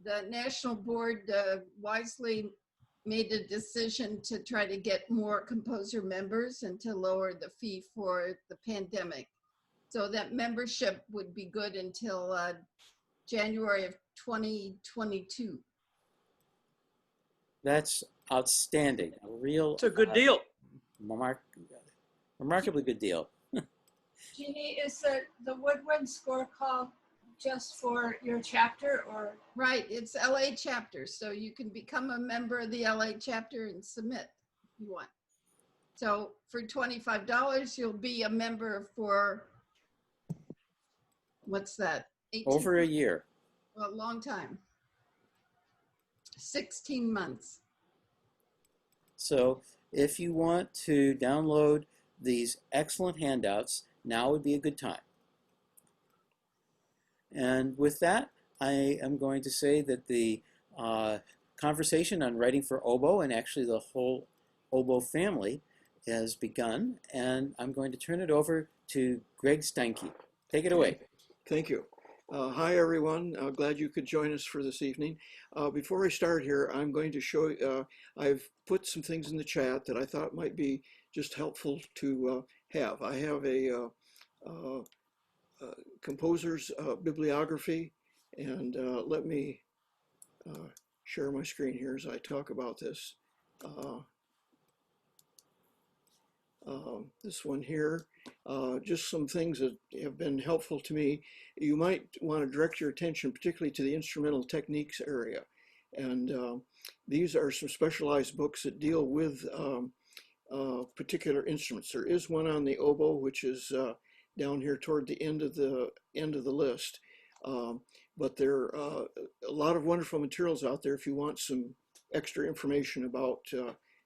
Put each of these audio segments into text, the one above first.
the national board wisely made a decision to try to get more composer members and to lower the fee for the pandemic. So that membership would be good until January of 2022. That's outstanding. It's a good deal. Remarkably good deal. Jeannie, is the Woodwind score call just for your chapter, or? Right, it's LA chapter, so you can become a member of the LA chapter and submit if you want. So for $25, you'll be a member for, what's that? 18 Over a year. A long time. 16 months. So if you want to download these excellent handouts, now would be a good time. And with that, I am going to say that the conversation on writing for Oboe, and actually the whole Oboe family, has begun. And I'm going to turn it over to Greg Steinke. Take it away. Thank you. Hi, everyone. Glad you could join us for this evening. Before I start here, I'm going to show, I've put some things in the chat that I thought might be just helpful to have. I have a composer's bibliography, and let me share my screen here as I talk about this. This one here, just some things that have been helpful to me. You might want to direct your attention particularly to the instrumental techniques area. And these are some specialized books that deal with particular instruments. There is one on the oboe, which is down here toward the end of the list. But there are a lot of wonderful materials out there if you want some extra information about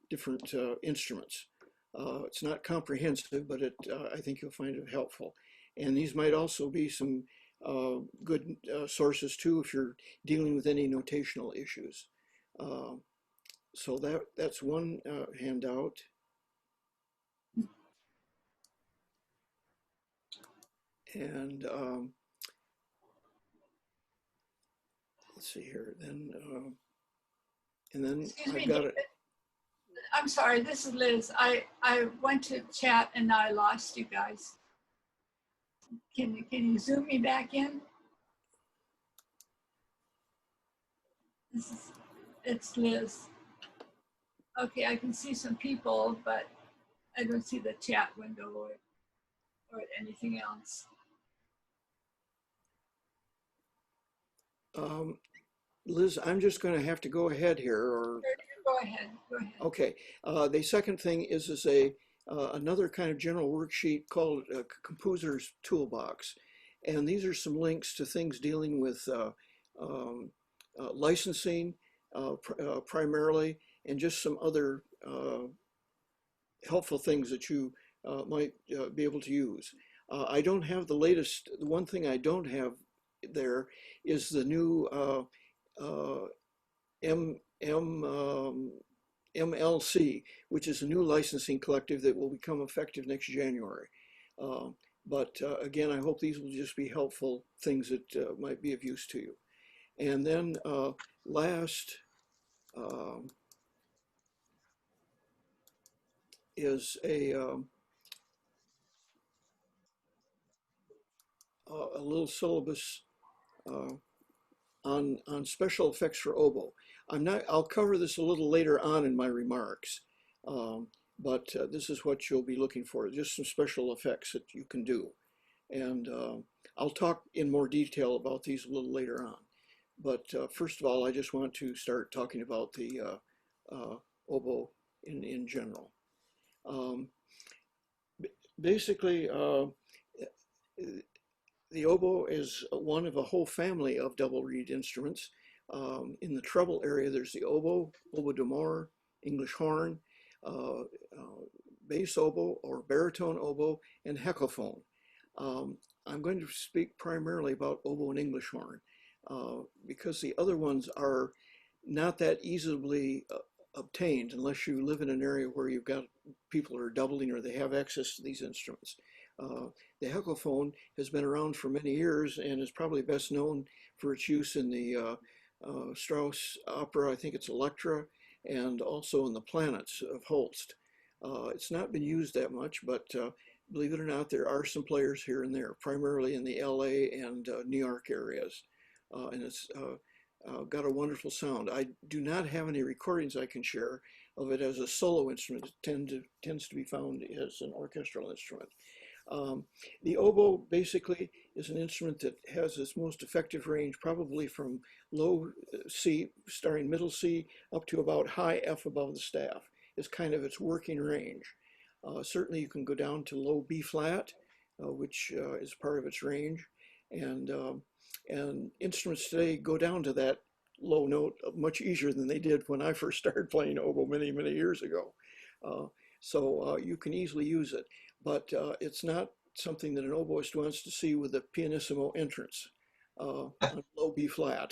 different instruments. It's not comprehensive, but I think you'll find it helpful. And these might also be some good sources too if you're dealing with any notational issues. So that's one handout. And let's see here. Then and then I've got it. I'm sorry, this is Liz. I went to chat and I lost you guys. Can you zoom me back in? It's Liz. Okay, I can see some people, but I don't see the chat window or anything else. Liz, I'm just going to have to go ahead here. Or go ahead. Okay. The second thing is another kind of general worksheet called Composer's Toolbox, and these are some links to things dealing with licensing primarily, and just some other helpful things that you might be able to use. I don't have the latest. The one thing I don't have there is the new MLC, which is a new licensing collective that will become effective next January. But again, I hope these will just be helpful things that might be of use to you. And then last is a little syllabus on special effects for oboe. I'll cover this a little later on in my remarks, but this is what you'll be looking for, just some special effects that you can do. And I'll talk in more detail about these a little later on. But first of all, I just want to start talking about the oboe in general. Basically, the oboe is one of a whole family of double reed instruments. In the treble area, there's the oboe, oboe d'amore, English horn, bass oboe or baritone oboe, and heckelphone. I'm going to speak primarily about oboe and English horn because the other ones are not that easily obtained unless you live in an area where you've got people who are doubling or they have access to these instruments. The heckelphone has been around for many years and is probably best known for its use in the Strauss opera, I think it's Electra, and also in The Planets of Holst. It's not been used that much, but believe it or not, there are some players here and there, primarily in the LA and New York areas. And it's got a wonderful sound. I do not have any recordings I can share of it as a solo instrument. It tends to be found as an orchestral instrument. The oboe basically is an instrument that has its most effective range probably from low C, starting middle C, up to about high F above the staff is kind of its working range. Certainly you can go down to low B flat, which is part of its range. And instruments today go down to that low note much easier than they did when I first started playing oboe many, many years ago. So you can easily use it, but it's not something that an oboist wants to see with a pianissimo entrance on low B flat.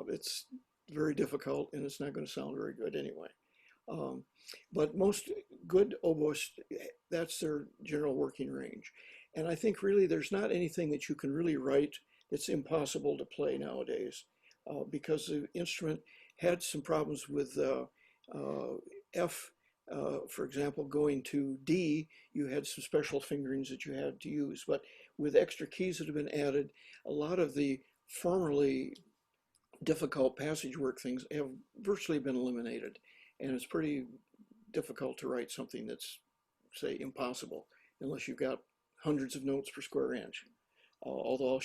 It's very difficult and it's not going to sound very good anyway. But most good oboists, that's their general working range. And I think really there's not anything that you can really write that's impossible to play nowadays because the instrument had some problems with F, for example, going to D, you had some special fingerings that you had to use. But with extra keys that have been added, a lot of the formerly difficult passage work things have virtually been eliminated. And it's pretty difficult to write something that's, say, impossible, unless you've got hundreds of notes per square inch. Although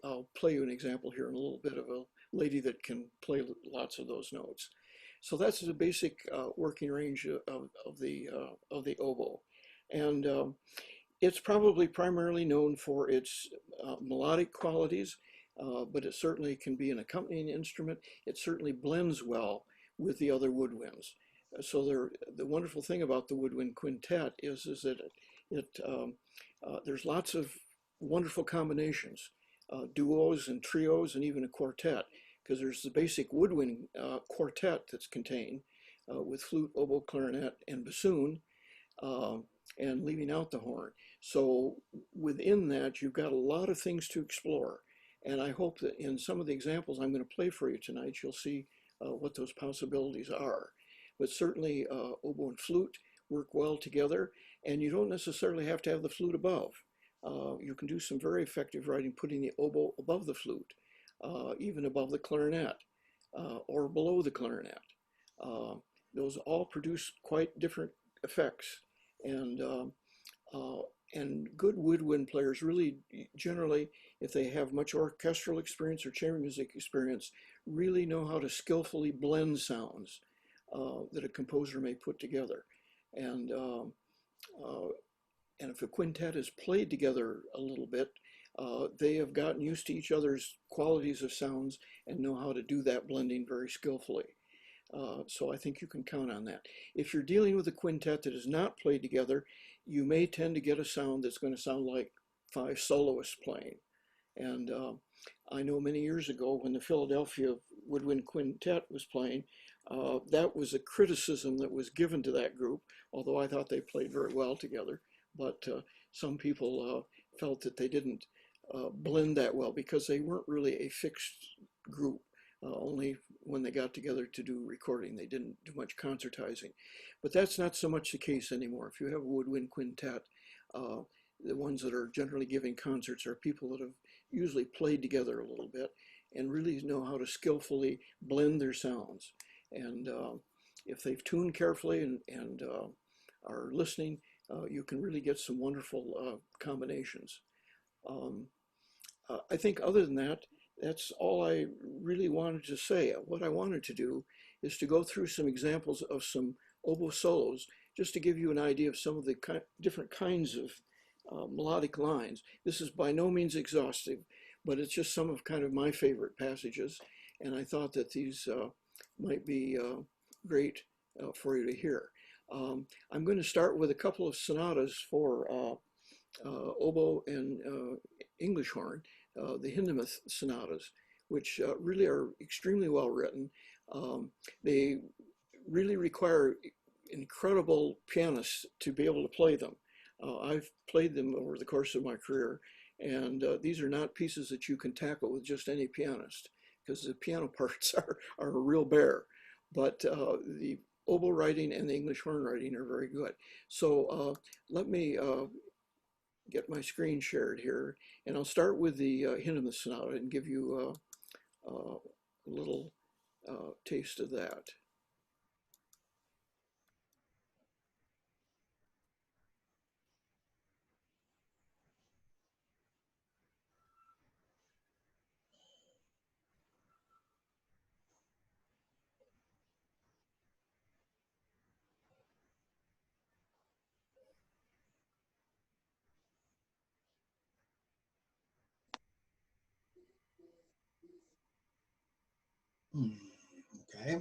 I'll play you an example here in a little bit of a lady that can play lots of those notes. So that's the basic working range of the oboe. And it's probably primarily known for its melodic qualities, but it certainly can be an accompanying instrument. It certainly blends well with the other woodwinds. So the wonderful thing about the woodwind quintet is that there's lots of wonderful combinations, duos and trios and even a quartet, because there's the basic woodwind quartet that's contained with flute, oboe, clarinet, and bassoon, and leaving out the horn. So within that, you've got a lot of things to explore. And I hope that in some of the examples I'm going to play for you tonight, you'll see what those possibilities are. But certainly oboe and flute work well together, and you don't necessarily have to have the flute above. You can do some very effective writing putting the oboe above the flute, even above the clarinet, or below the clarinet. Those all produce quite different effects. And good woodwind players really, generally, if they have much orchestral experience or chamber music experience, really know how to skillfully blend sounds that a composer may put together. And if a quintet is played together a little bit, they have gotten used to each other's qualities of sounds and know how to do that blending very skillfully. So I think you can count on that. If you're dealing with a quintet that is not played together, you may tend to get a sound that's going to sound like 5 soloists playing. And I know many years ago when the Philadelphia Woodwind Quintet was playing, that was a criticism that was given to that group, although I thought they played very well together. But some people felt that they didn't blend that well because they weren't really a fixed group. Only when they got together to do recording, they didn't do much concertizing. But that's not so much the case anymore. If you have a woodwind quintet, the ones that are generally giving concerts are people that have usually played together a little bit and really know how to skillfully blend their sounds. And if they've tuned carefully and are listening, you can really get some wonderful combinations. I think other than that, that's all I really wanted to say. What I wanted to do is to go through some examples of some oboe solos, just to give you an idea of some of the different kinds of melodic lines. This is by no means exhaustive, but it's just some of kind of my favorite passages. And I thought that these might be great for you to hear. I'm going to start with a couple of sonatas for oboe and English horn, the Hindemith sonatas, which really are extremely well written. They really require incredible pianists to be able to play them. I've played them over the course of my career, and these are not pieces that you can tackle with just any pianist because the piano parts are a real bear. But the oboe writing and the English horn writing are very good. So let me get my screen shared here, and I'll start with the Hindemuth Sonata and give you a little taste of that. Okay.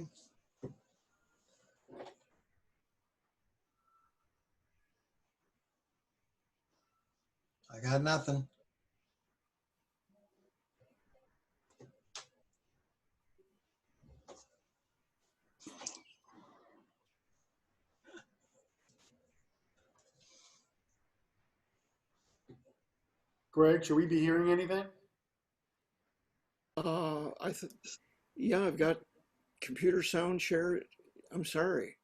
I got nothing. Greg, should we be hearing anything? Yeah, I've got computer sound share. I'm sorry.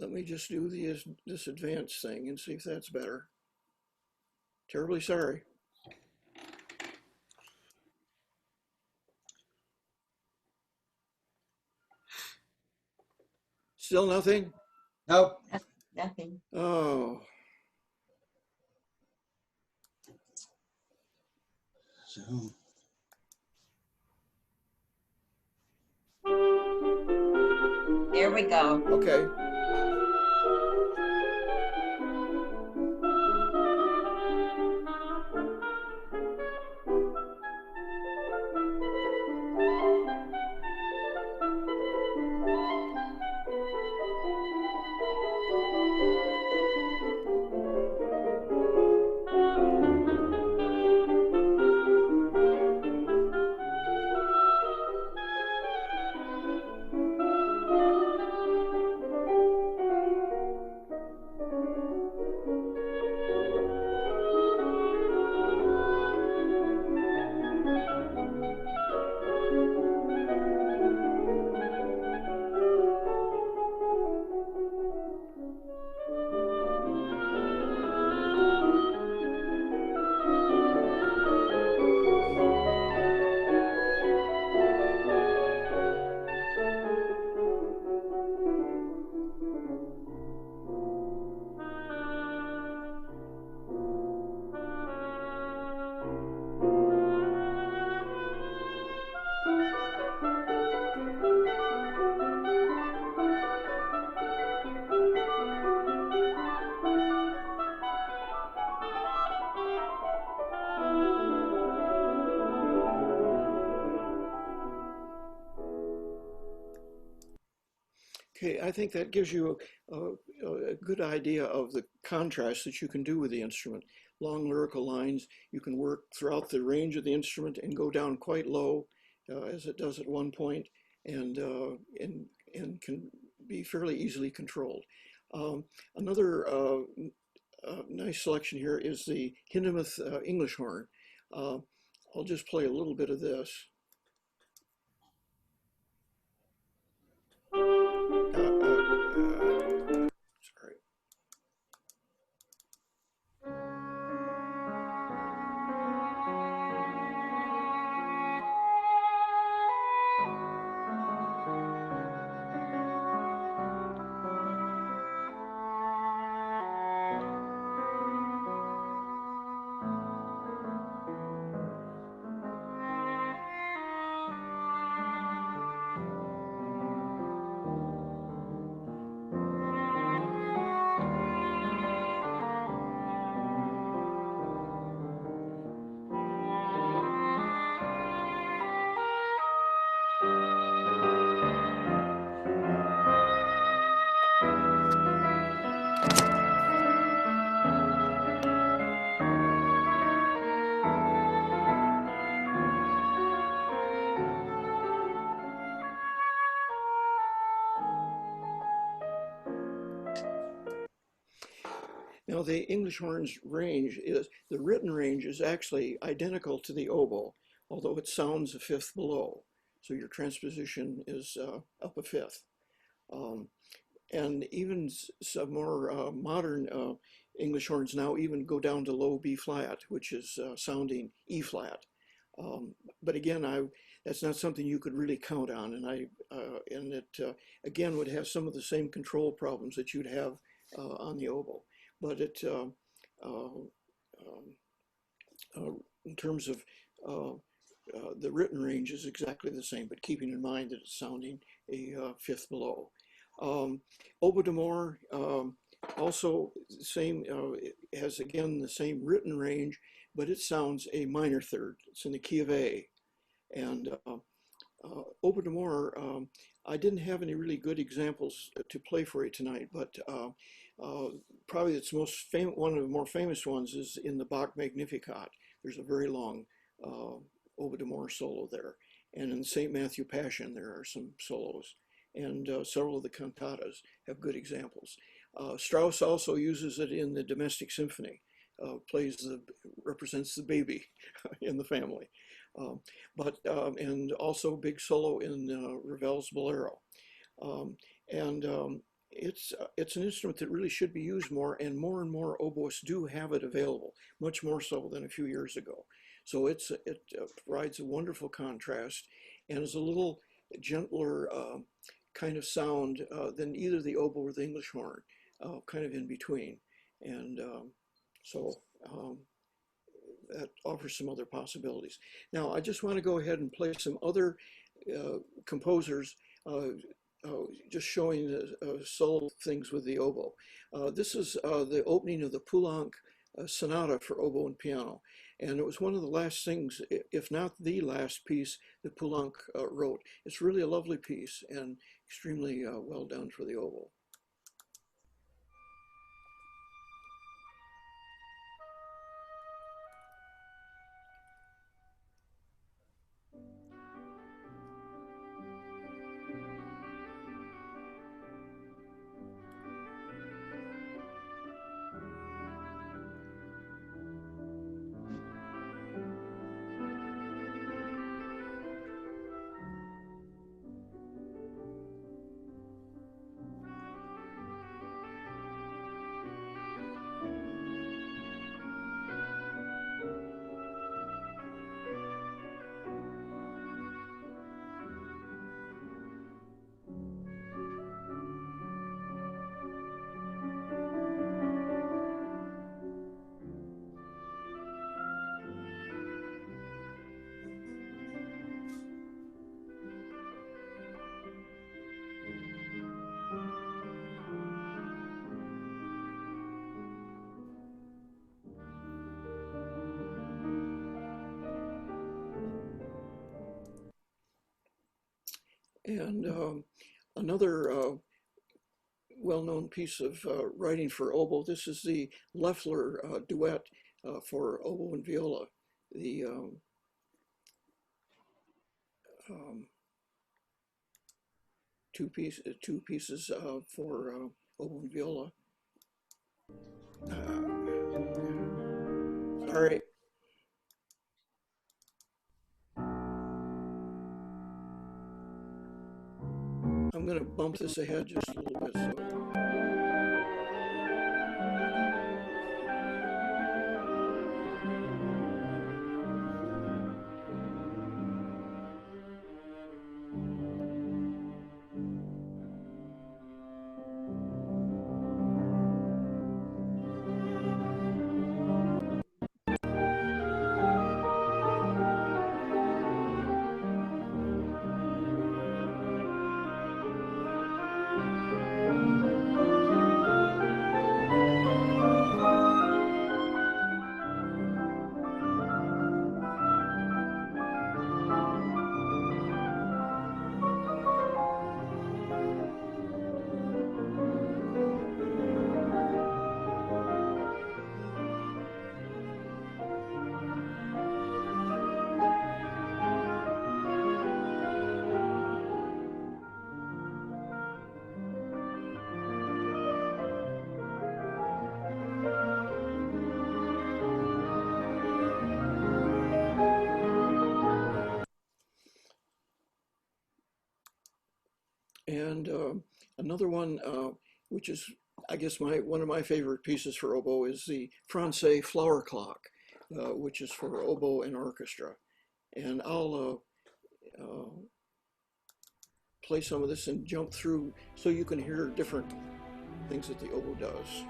Let me just do this advanced thing and see if that's better. Terribly sorry. Still nothing? Nope. Nothing. Oh, Zoom. There we go. okay. Okay, I think that gives you a good idea of the contrast that you can do with the instrument. Long lyrical lines, you can work throughout the range of the instrument and go down quite low, as it does at one point, and can be fairly easily controlled. Another nice selection here is the Hindemuth English horn. I'll just play a little bit of this. Sorry. Now the English horn's range is, the written range is actually identical to the oboe, although it sounds a fifth below. So your transposition is up a fifth. And even some more modern English horns now even go down to low B flat, which is sounding E flat. But again, that's not something you could really count on, and it again would have some of the same control problems that you'd have on the oboe. But in terms of the written range is exactly the same, but keeping in mind that it's sounding a fifth below. Oboe d'amore, also same, it has again the same written range, but it sounds a minor third. It's in the key of A. And Oboe d'amore, I didn't have any really good examples to play for you tonight, but probably its one of the more famous ones is in the Bach Magnificat. There's a very long Oboe d'amore solo there. And in the St. Matthew Passion, there are some solos. And several of the cantatas have good examples. Strauss also uses it in the Domestic Symphony, represents the baby in the family. And also big solo in Ravel's Bolero. It's an instrument that really should be used more and more oboists do have it available, much more so than a few years ago. So it provides a wonderful contrast and is a little gentler kind of sound than either the oboe or the English horn, kind of in between. And that offers some other possibilities. Now, I just want to go ahead and play some other composers, just showing the solo things with the oboe. This is the opening of the Poulenc Sonata for oboe and piano. And it was one of the last things, if not the last piece that Poulenc wrote. It's really a lovely piece and extremely well done for the oboe. And another well-known piece of writing for oboe, this is the Loeffler duet for oboe and viola. The two pieces for oboe and viola. Sorry. I'm going to bump this ahead just a little bit. another one, which is, I guess, one of my favorite pieces for oboe is the Francais Flower Clock, which is for oboe and orchestra. And I'll play some of this and jump through so you can hear different things that the oboe does.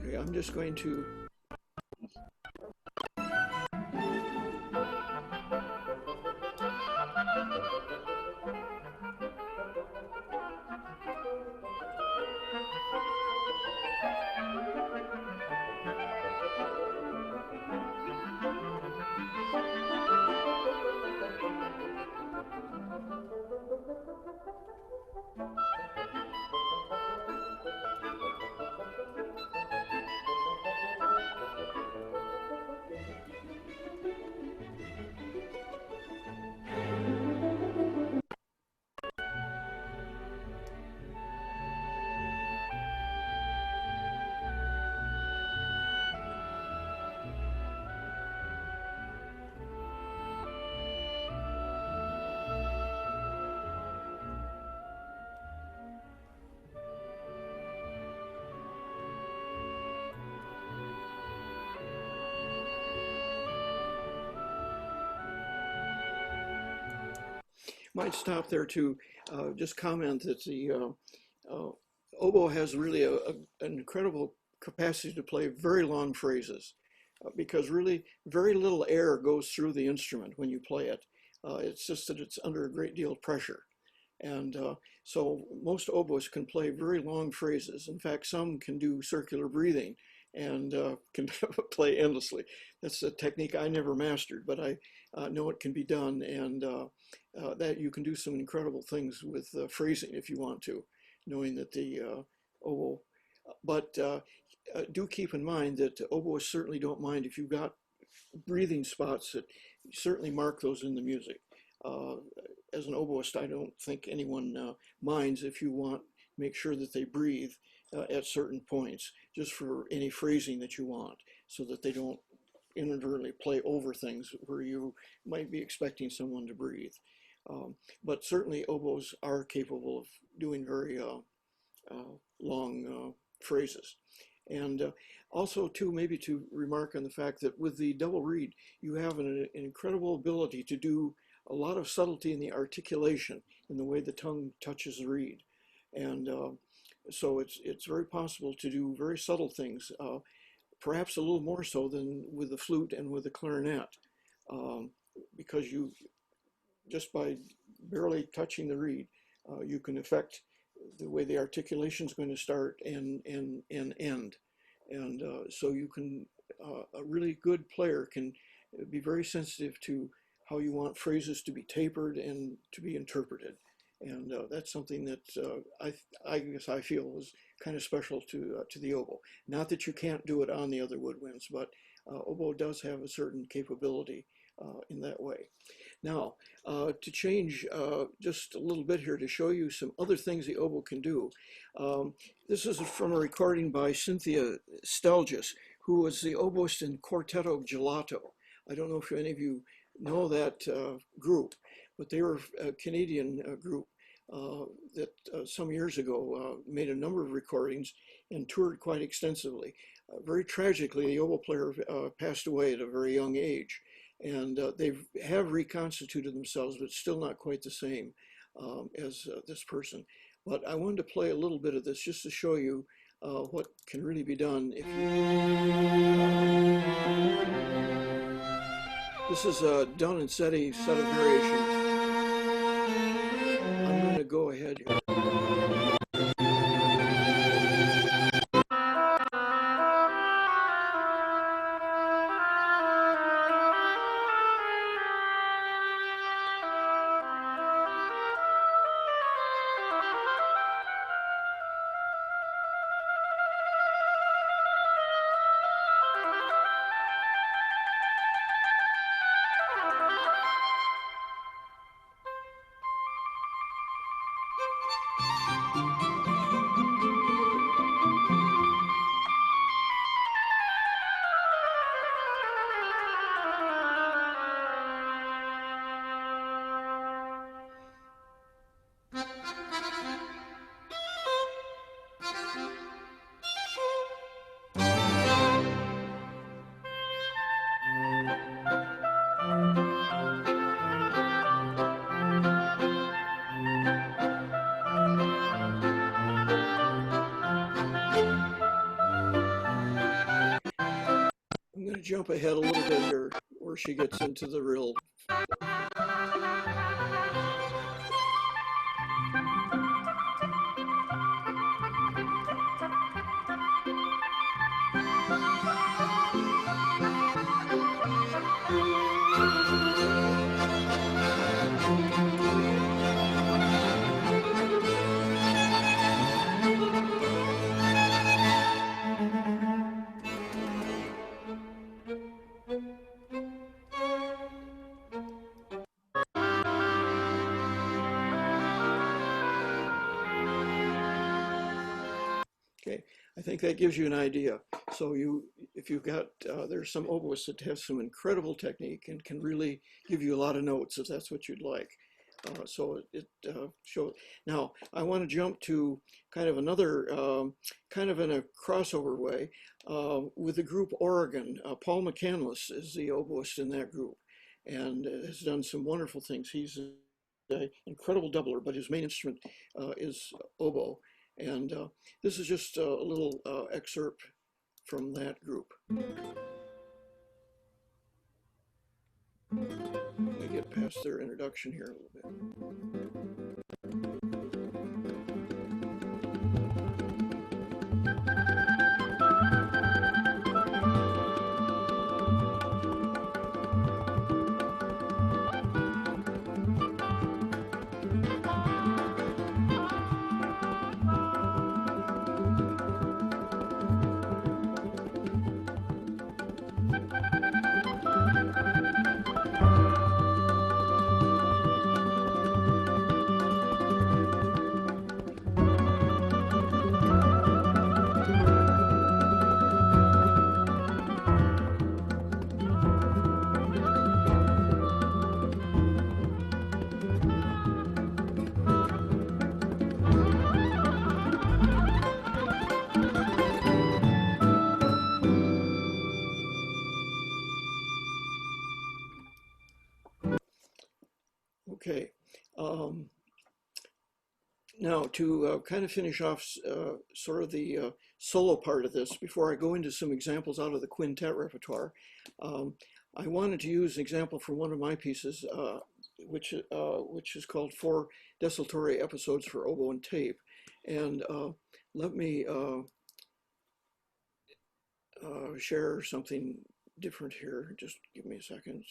Okay, I'm just going to might stop there to just comment that the oboe has really an incredible capacity to play very long phrases because really very little air goes through the instrument when you play it. It's just that it's under a great deal of pressure. And so most oboes can play very long phrases. In fact, some can do circular breathing and can play endlessly. That's a technique I never mastered, but I know it can be done, and that you can do some incredible things with phrasing if you want to, knowing that the oboe. But do keep in mind that oboists certainly don't mind if you've got breathing spots, that certainly mark those in the music. As an oboist, I don't think anyone minds if you want make sure that they breathe at certain points, just for any phrasing that you want, so that they don't inadvertently play over things where you might be expecting someone to breathe. But certainly oboes are capable of doing very long phrases. And also too, maybe to remark on the fact that with the double reed, you have an incredible ability to do a lot of subtlety in the articulation in the way the tongue touches the reed. And so it's very possible to do very subtle things, perhaps a little more so than with the flute and with the clarinet, because you, just by barely touching the reed, you can affect the way the articulation is going to start and end. And so you can, a really good player can be very sensitive to how you want phrases to be tapered and to be interpreted. And that's something that I guess I feel is kind of special to the oboe. Not that you can't do it on the other woodwinds, but oboe does have a certain capability in that way. Now, to change just a little bit here to show you some other things the oboe can do. This is from a recording by Cynthia Stelgis, who was the oboist in Quartetto Gelato. I don't know if any of you know that group, but they were a Canadian group that some years ago made a number of recordings and toured quite extensively. very tragically, the oboe player passed away at a very young age. And they have reconstituted themselves, but still not quite the same as this person. But I wanted to play a little bit of this just to show you what can really be done if you. This is a Donizetti set of variations. I'm going to go ahead here. I'm going to jump ahead a little bit here where she gets into the real. Okay, I think that gives you an idea. So if you've got, there's some oboists that have some incredible technique and can really give you a lot of notes if that's what you'd like. So it shows. Now, I want to jump to kind of another, kind of in a crossover way, with the group Oregon. Paul McCandless is the oboist in that group and has done some wonderful things. He's an incredible doubler, but his main instrument is oboe. And this is just a little excerpt from that group. Let me get past their introduction here a little bit. Okay. Now to kind of finish off sort of the solo part of this, before I go into some examples out of the quintet repertoire, I wanted to use an example from one of my pieces, which is called 4 Desultory Episodes for Oboe and Tape. And let me share something different here. Just give me a second.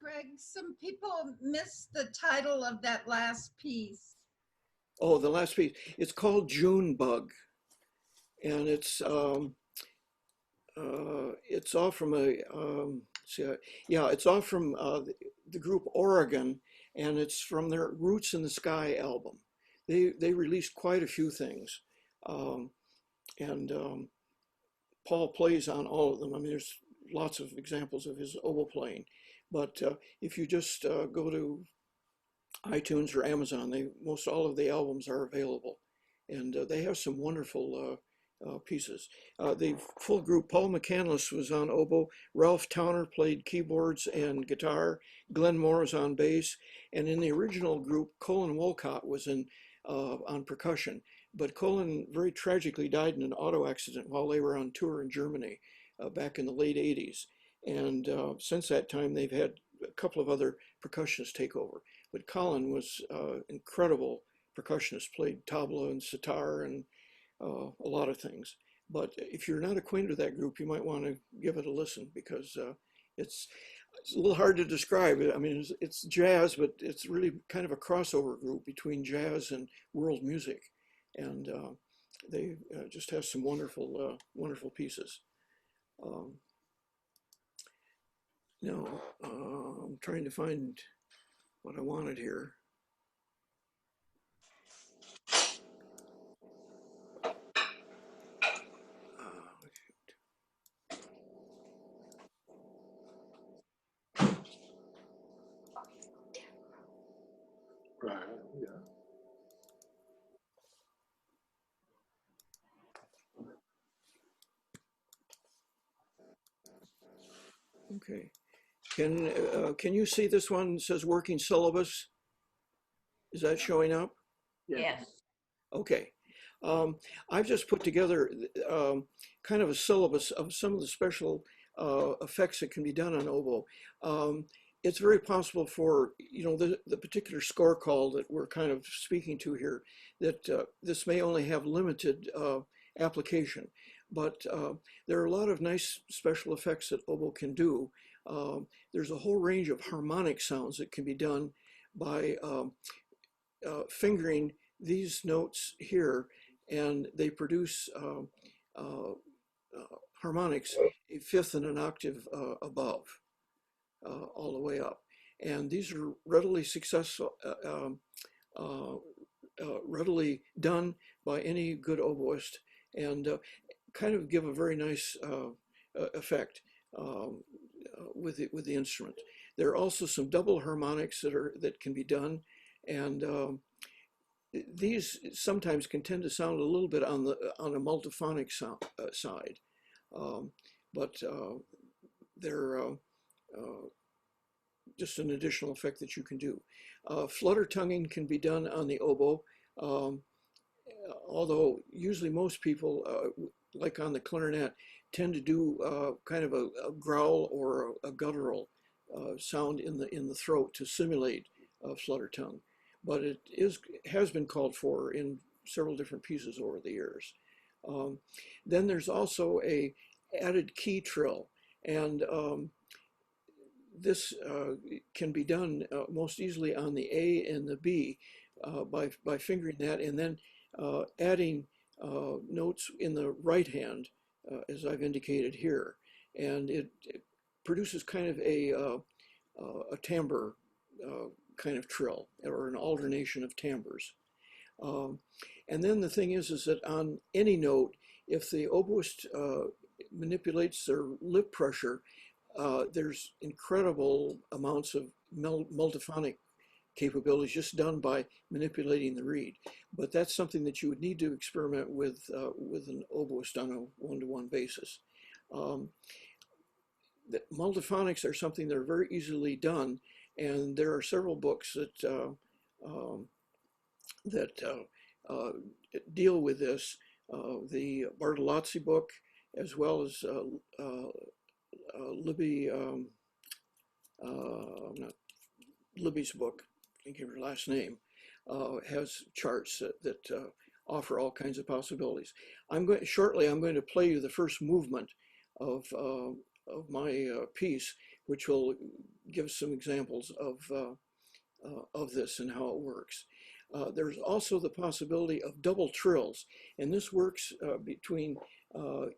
Greg, some people missed the title of that last piece. Oh, the last piece. It's called June Bug, and it's off from it's off from the group Oregon, and it's from their Roots in the Sky album. They released quite a few things, and Paul plays on all of them. I mean, there's lots of examples of his oboe playing, But if you just go to iTunes or Amazon, most all of the albums are available, and they have some wonderful pieces. The full group, Paul McCandless was on oboe, Ralph Towner played keyboards and guitar, Glenn Moore was on bass, and in the original group, Colin Wolcott was on percussion. But Colin very tragically died in an auto accident while they were on tour in Germany back in the late 80s. And since that time, they've had a couple of other percussionists take over. But Colin was incredible percussionist, played tabla and sitar and a lot of things. But if you're not acquainted with that group, you might want to give it a listen because it's a little hard to describe it. I mean, it's jazz, but it's really kind of a crossover group between jazz and world music. And they just have some wonderful, wonderful pieces. Now, I'm trying to find what I wanted here. Right, yeah. Okay. Can you see this one? It says working syllabus. Is that showing up? Yes. Okay. I've just put together kind of a syllabus of some of the special effects that can be done on oboe. It's very possible for, the particular score call that we're kind of speaking to here, that this may only have limited application, but there are a lot of nice special effects that oboe can do. There's a whole range of harmonic sounds that can be done by fingering these notes here, and they produce harmonics a fifth and an octave above, all the way up. And these are readily successful, readily done by any good oboist, and kind of give a very nice effect with the instrument. There are also some double harmonics that can be done, and these sometimes can tend to sound a little bit on a multiphonic side, but they're just an additional effect that you can do. Flutter tonguing can be done on the oboe, although usually most people, like on the clarinet, tend to do kind of a growl or a guttural sound in the throat to simulate flutter tongue. But it has been called for in several different pieces over the years. Then there's also a added key trill, and this can be done most easily on the A and the B by fingering that, and then adding notes in the right hand, as I've indicated here, and it produces kind of a timbre kind of trill, or an alternation of timbres. And then the thing is that on any note, if the oboist manipulates their lip pressure, there's incredible amounts of multiphonic capabilities just done by manipulating the reed. But that's something that you would need to experiment with an oboist on a one-to-one basis. The multiphonics are something that are very easily done, and there are several books that deal with this. The Bartolozzi book, as well as Libby's book, I can't give her last name, has charts that offer all kinds of possibilities. Shortly I'm going to play you the first movement of my piece, which will give some examples of this and how it works. There's also the possibility of double trills, and this works between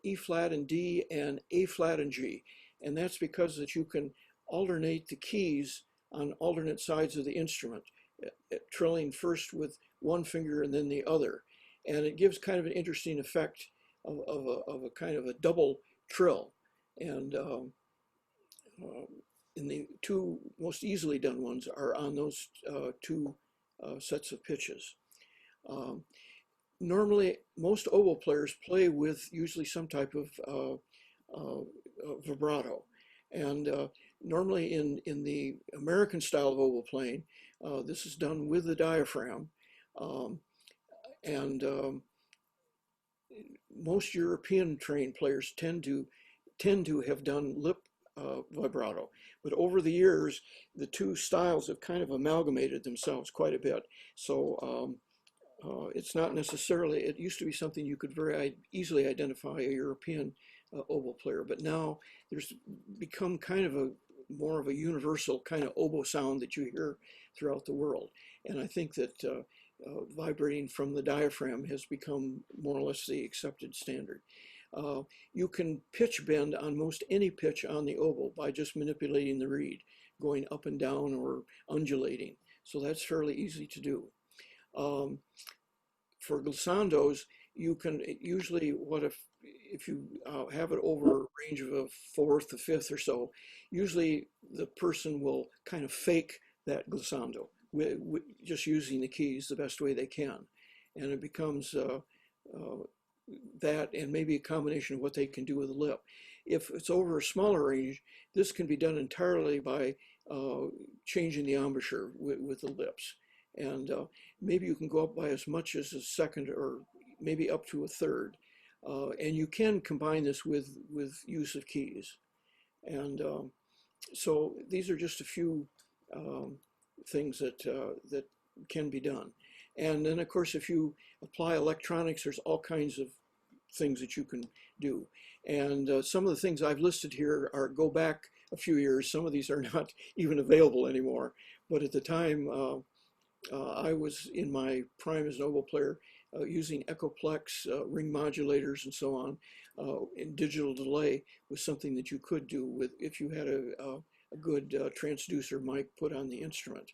E flat and D and A flat and G, and that's because that you can alternate the keys on alternate sides of the instrument, trilling first with one finger and then the other, and it gives kind of an interesting effect of a kind of a double trill. And and the two most easily done ones are on those two sets of pitches. Normally, most oboe players play with usually some type of vibrato. And normally in the American style of oboe playing, this is done with the diaphragm. And most European trained players tend to have done lip vibrato. But over the years, the two styles have kind of amalgamated themselves quite a bit. So it's not necessarily, it used to be something you could very easily identify a European oboe player, but now there's become kind of a more of a universal kind of oboe sound that you hear throughout the world. And I think that vibrating from the diaphragm has become more or less the accepted standard. You can pitch bend on most any pitch on the oboe by just manipulating the reed, going up and down or undulating. So that's fairly easy to do. For glissandos, you can usually, if you have it over a range of a fourth, a fifth or so, usually the person will kind of fake that glissando, just using the keys the best way they can. And it becomes that and maybe a combination of what they can do with the lip. If it's over a smaller range, this can be done entirely by changing the embouchure with the lips. And maybe you can go up by as much as a second or maybe up to a third. And you can combine this with use of keys. And so these are just a few things that can be done. And then, of course, if you apply electronics, there's all kinds of things that you can do. And some of the things I've listed here go back a few years. Some of these are not even available anymore. But at the time, I was in my prime as an oboe player, using echoplex, ring modulators, and so on. And digital delay was something that you could do with if you had a good transducer mic put on the instrument.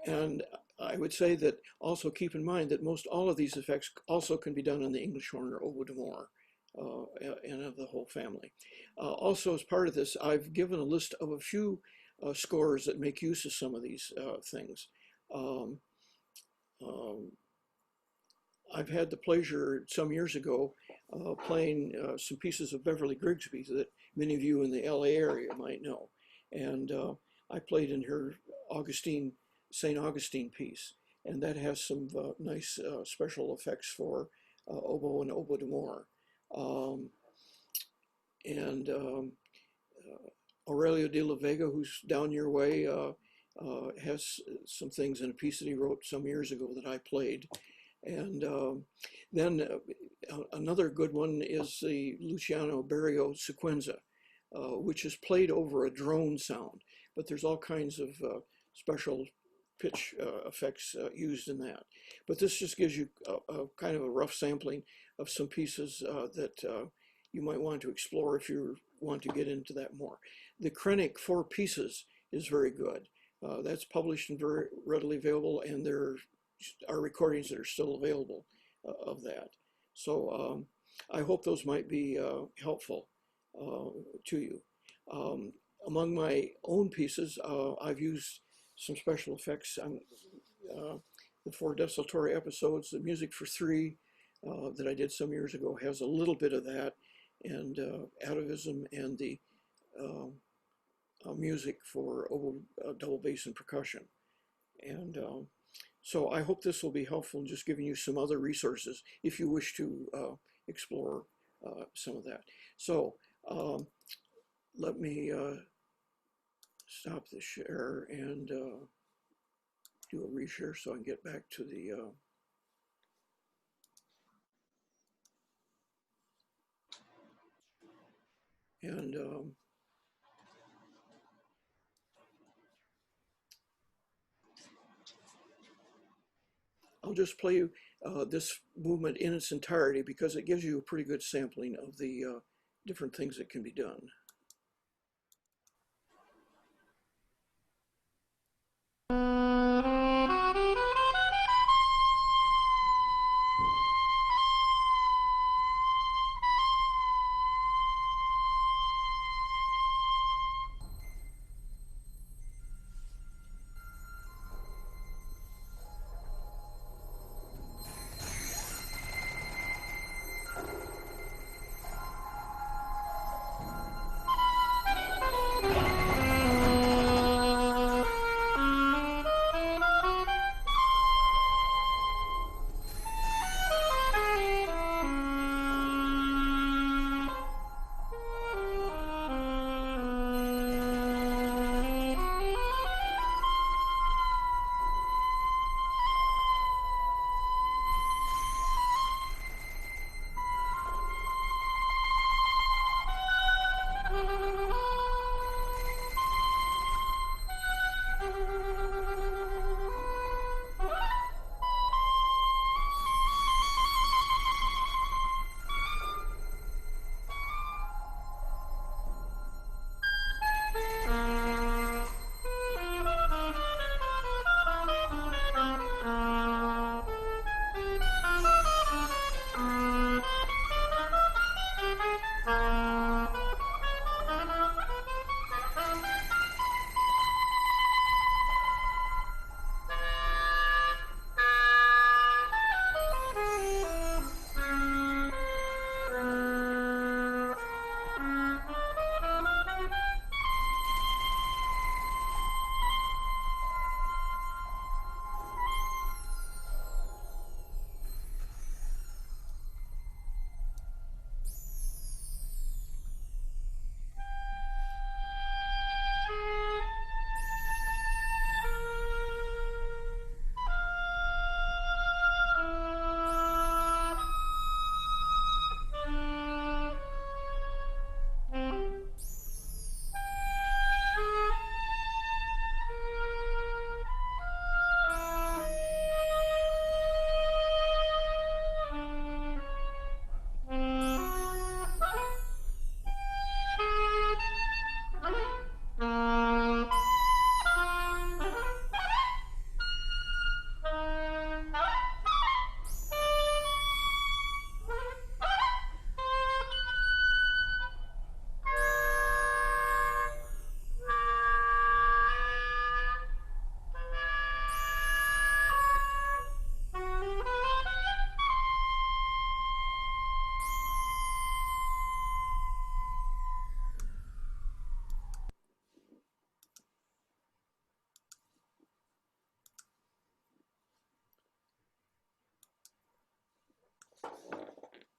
And I would say that also keep in mind that most all of these effects also can be done on the English horn or oboe d'amore, and of the whole family. Also, as part of this, I've given a list of a few scores that make use of some of these things. I've had the pleasure some years ago playing some pieces of Beverly Grigsby's that many of you in the LA area might know. And I played in her St. Augustine piece, and that has some nice special effects for oboe and oboe d'amore. Aurelio de la Vega, who's down your way, has some things in a piece that he wrote some years ago that I played. And then another good one is the Luciano Berio Sequenza, which is played over a drone sound, but there's all kinds of special pitch effects used in that. But this just gives you a kind of a rough sampling of some pieces that you might want to explore if you want to get into that more. The Krennic 4 pieces is very good. That's published and very readily available, and there are recordings that are still available of that. So I hope those might be helpful to you. Among my own pieces, I've used some special effects on the 4 desultory episodes. The music for 3 that I did some years ago has a little bit of that, and atavism, and the music for oboe, double bass, and percussion. And so I hope this will be helpful in just giving you some other resources if you wish to explore some of that. So let me stop the share and do a reshare so I can get back to the I'll just play you this movement in its entirety because it gives you a pretty good sampling of the different things that can be done.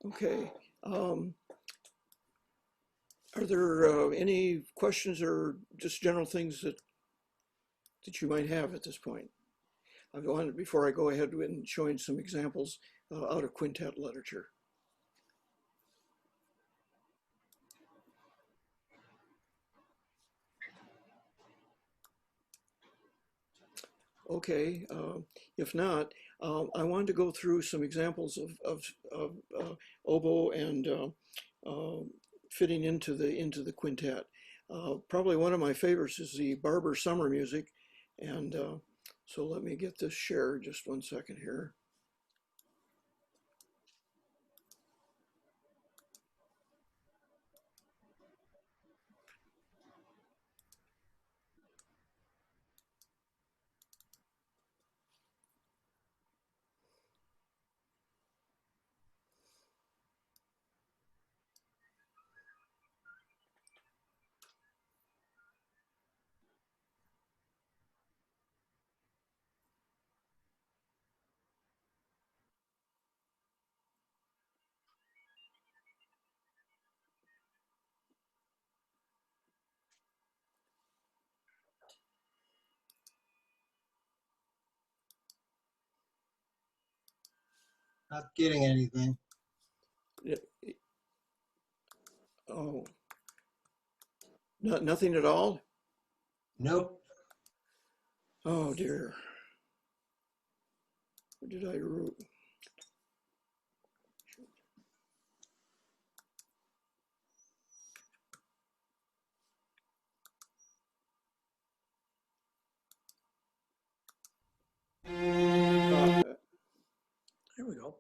Okay. Are there any questions or just general things that you might have at this point? I wanted, before I go ahead and showing some examples out of quintet literature. Okay, if not, I wanted to go through some examples of oboe and fitting into the quintet. Probably one of my favorites is the Barber Summer Music, and so let me get this shared just 1 second here. Not getting anything. Yeah, oh, nothing at all? Nope. Oh dear. What did I root? There we go.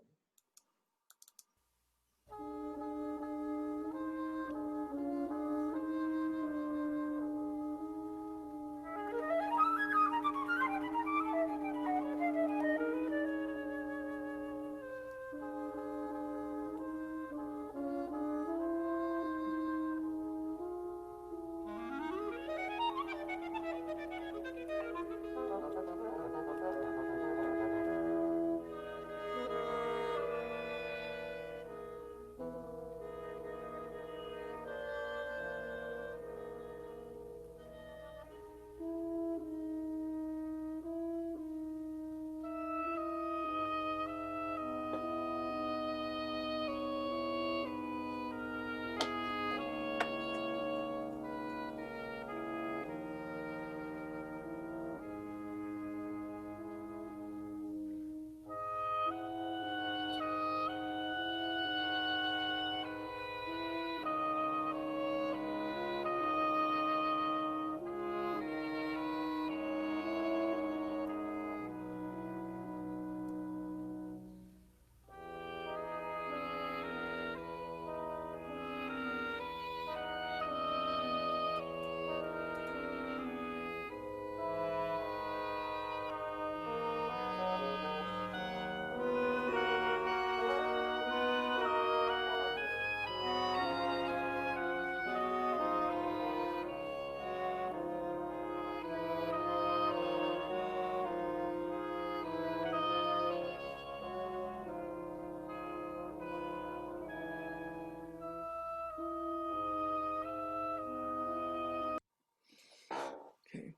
Okay.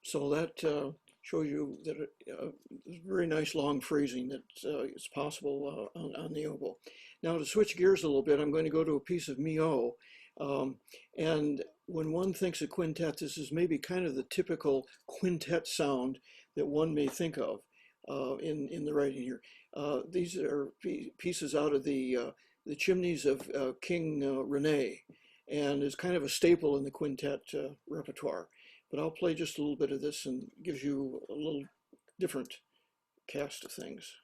So that shows you that very nice long phrasing that is possible on the oboe. Now to switch gears a little bit, I'm going to go to a piece of Mio. And when one thinks of quintet, this is maybe kind of the typical quintet sound that one may think of in the writing here. These are pieces out of the chimneys of King Rene, and is kind of a staple in the quintet repertoire. But I'll play just a little bit of this and gives you a little different cast of things.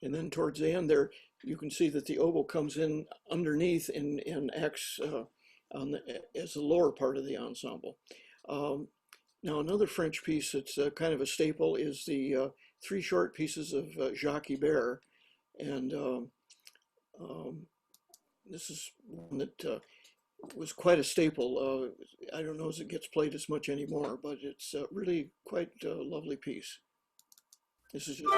And then towards the end there, you can see that the oboe comes in underneath and acts as the lower part of the ensemble. Now another French piece that's kind of a staple is the three short pieces of Jacques Ibert. And this is one that was quite a staple. I don't know as it gets played as much anymore, but it's really quite a lovely piece. This is just.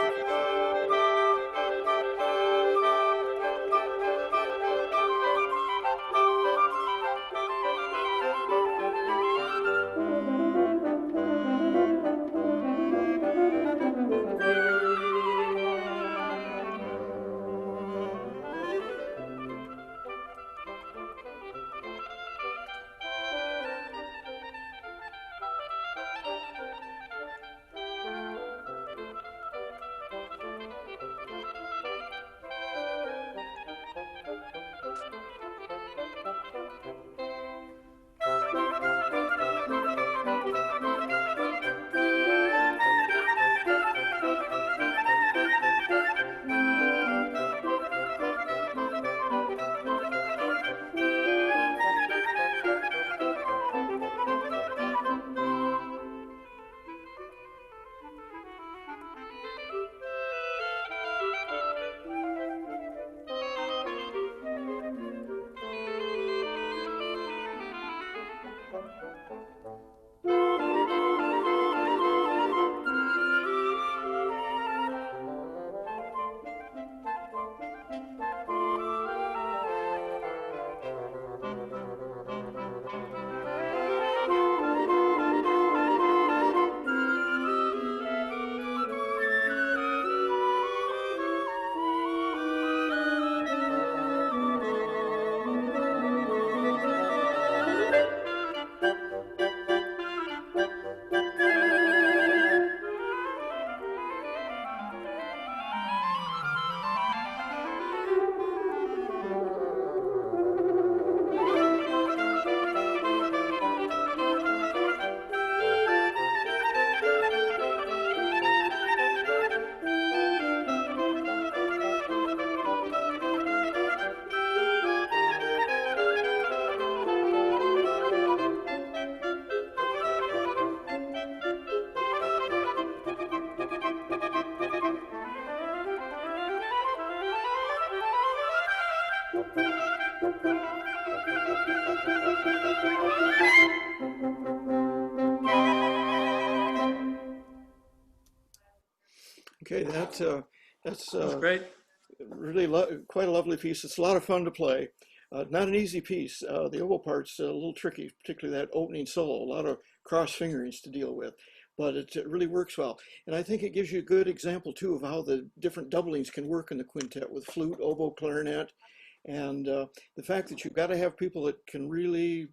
Okay, that's Great. really quite a lovely piece. It's a lot of fun to play. Not an easy piece. The oboe part's a little tricky, particularly that opening solo. A lot of cross fingerings to deal with, but it really works well. And I think it gives you a good example too of how the different doublings can work in the quintet with flute, oboe, clarinet, and the fact that you've got to have people that can really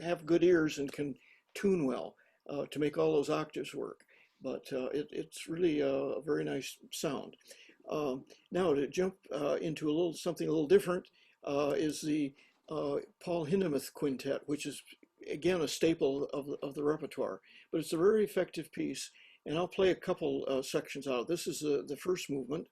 have good ears and can tune well to make all those octaves work. But it's really a very nice sound. Now to jump into something a little different is the Paul Hindemith Quintet, which is again a staple of the repertoire. But it's a very effective piece, and I'll play a couple sections out. This is the first movement.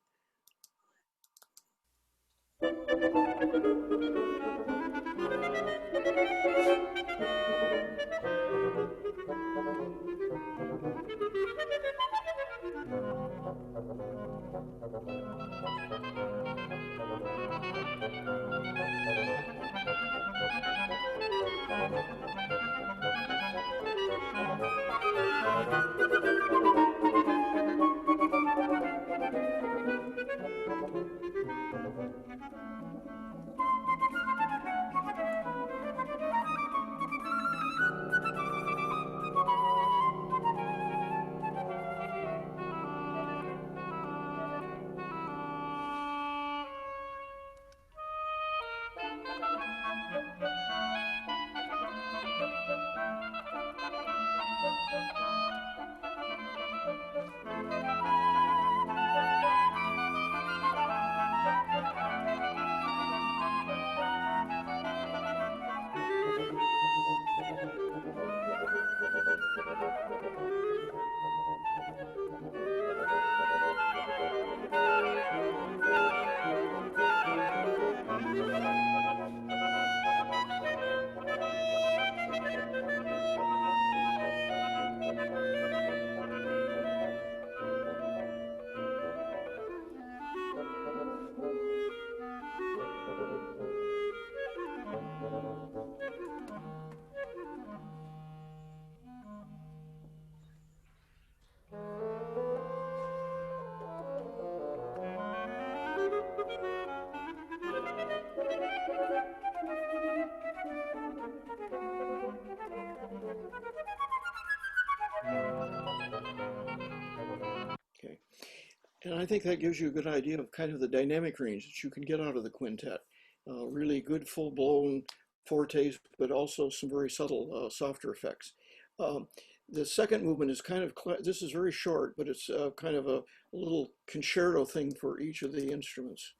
I think that gives you a good idea of kind of the dynamic range that you can get out of the quintet. Really good full-blown fortes, but also some very subtle softer effects. Um, the second movement is kind of, this is very short, but it's kind of a little concerto thing for each of the instruments.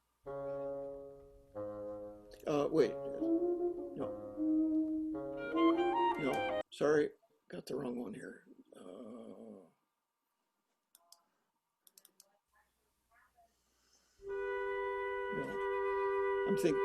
Wait, no, no, sorry, got the wrong one here. No, I'm thinking.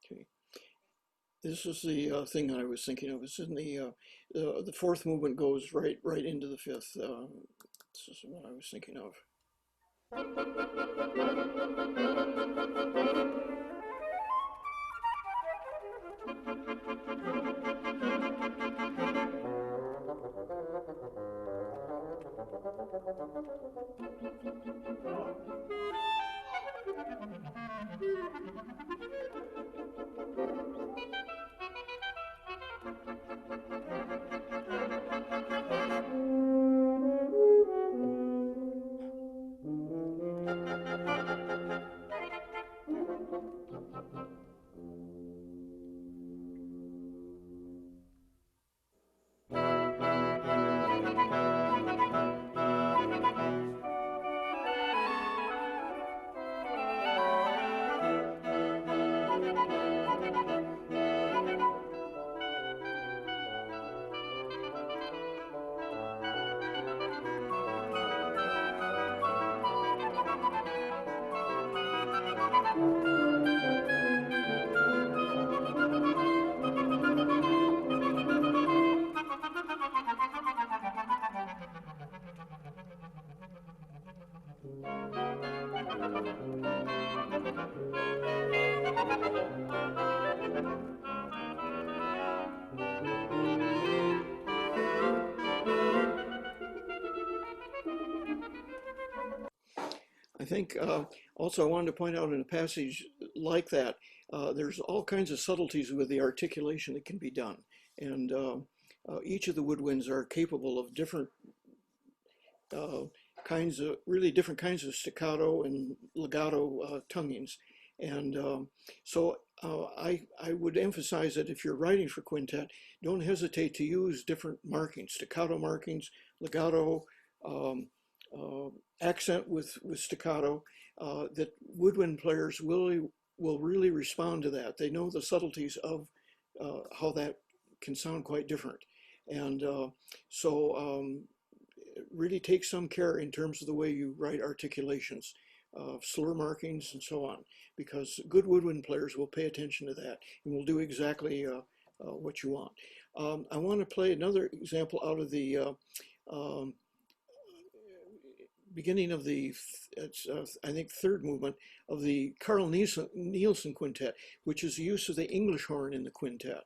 Okay. This is the thing that I was thinking of. It's in the fourth movement goes right into the fifth. This is what I was thinking of. I think also I wanted to point out in a passage like that, there's all kinds of subtleties with the articulation that can be done. And each of the woodwinds are capable of different really different kinds of staccato and legato tonguings. And I would emphasize that if you're writing for quintet, don't hesitate to use different markings, staccato markings, legato, accent with staccato, that woodwind players will really respond to that. They know the subtleties of how that can sound quite different. And really take some care in terms of the way you write articulations, slur markings and so on, because good woodwind players will pay attention to that and will do exactly what you want. I want to play another example out of the beginning of the, I think, third movement of the Carl Nielsen quintet, which is the use of the English horn in the quintet.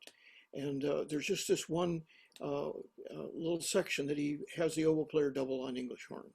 And there's just this one little section that he has the oboe player double on English horn.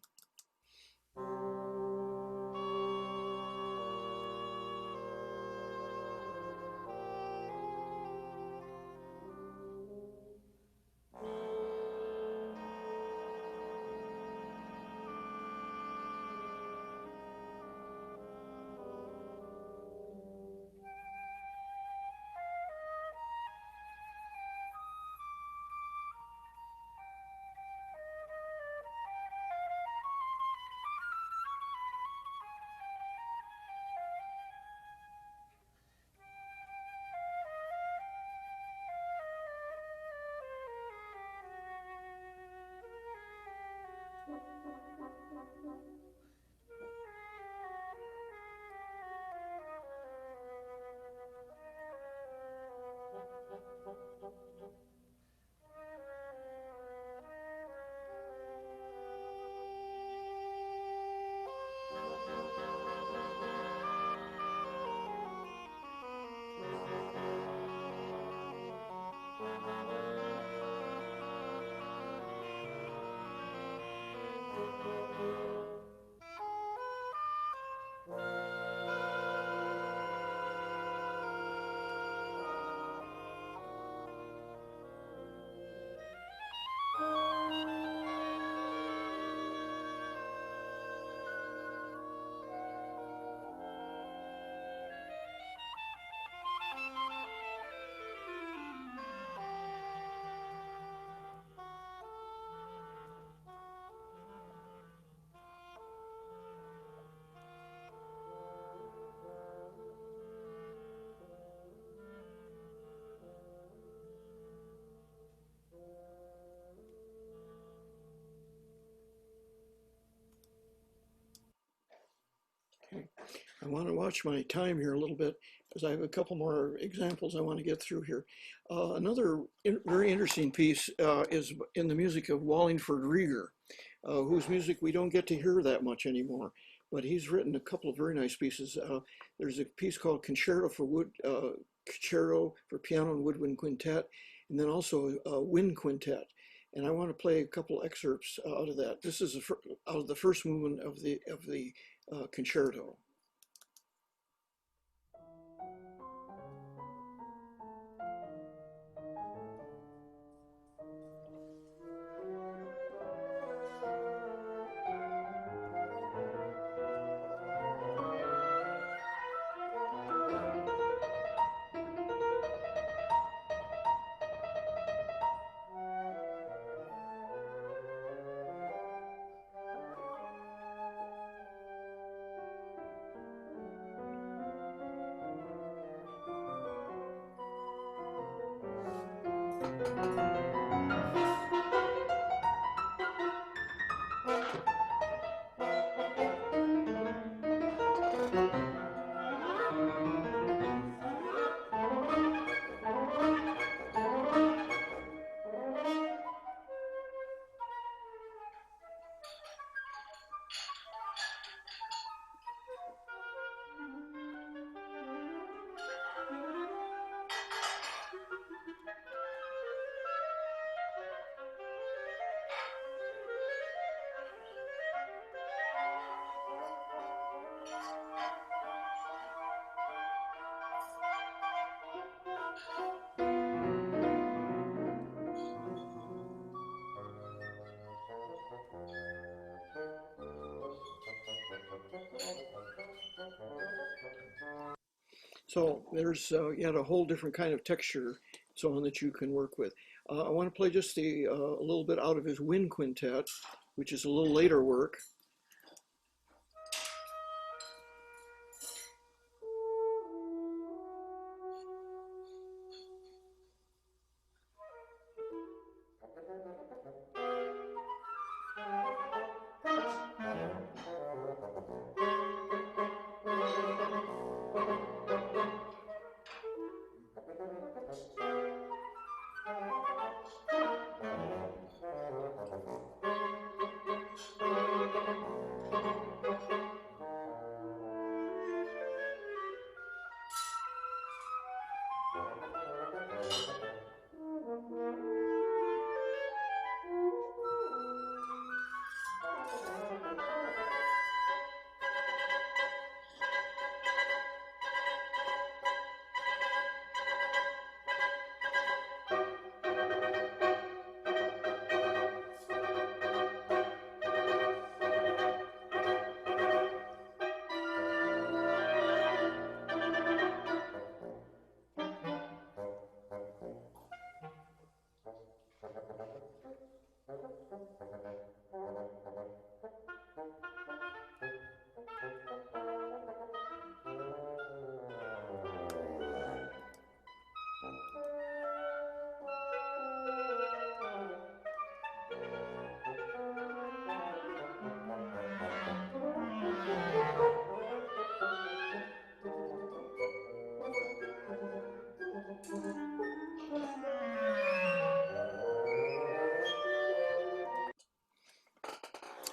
Okay. I want to watch my time here a little bit because I have a couple more examples I want to get through here. Another very interesting piece is in the music of Wallingford Rieger, whose music we don't get to hear that much anymore, but he's written a couple of very nice pieces. There's a piece called Concerto for Piano and Woodwind Quintet, and then also a Wind Quintet. And I want to play a couple excerpts out of that. This is out of the first movement of the concerto. So there's yet a whole different kind of texture, so on that you can work with. I want to play just a little bit out of his Wind Quintet, which is a little later work.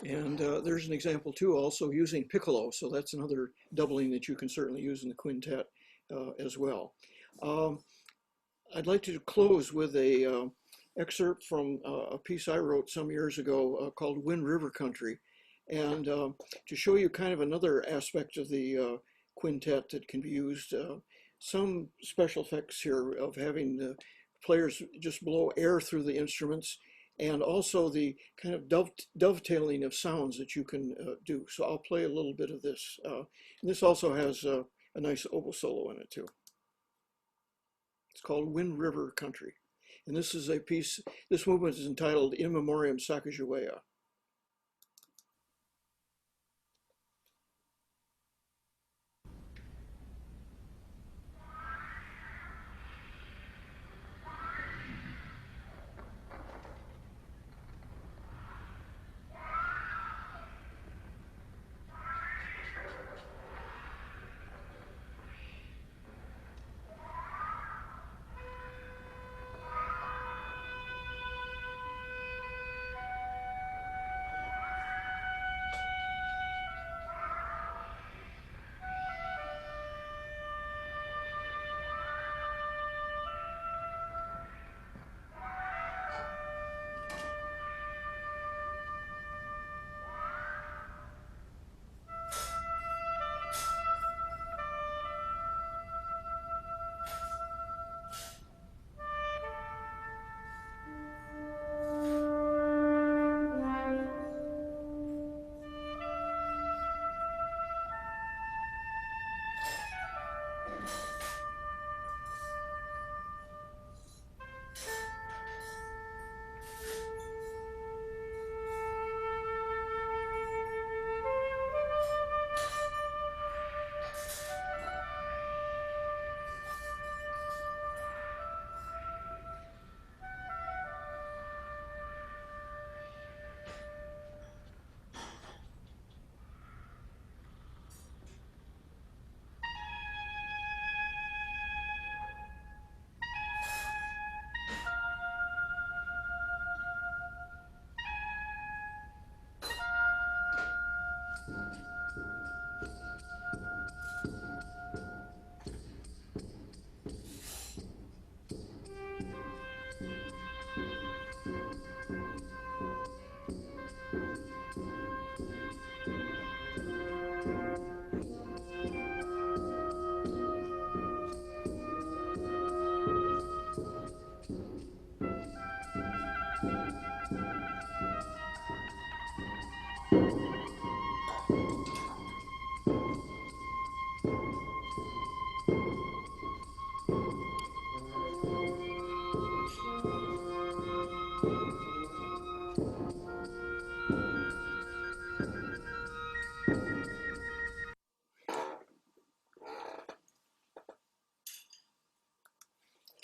And there's an example too, also using piccolo. So that's another doubling that you can certainly use in the quintet as well. I'd like to close with a excerpt from a piece I wrote some years ago called Wind River Country. And to show you kind of another aspect of the quintet that can be used, some special effects here of having the players just blow air through the instruments, and also the kind of dovetailing of sounds that you can do. So I'll play a little bit of this. And this also has a nice oboe solo in it too. It's called Wind River Country. And this is a piece, this movement is entitled In Memoriam Sacagawea.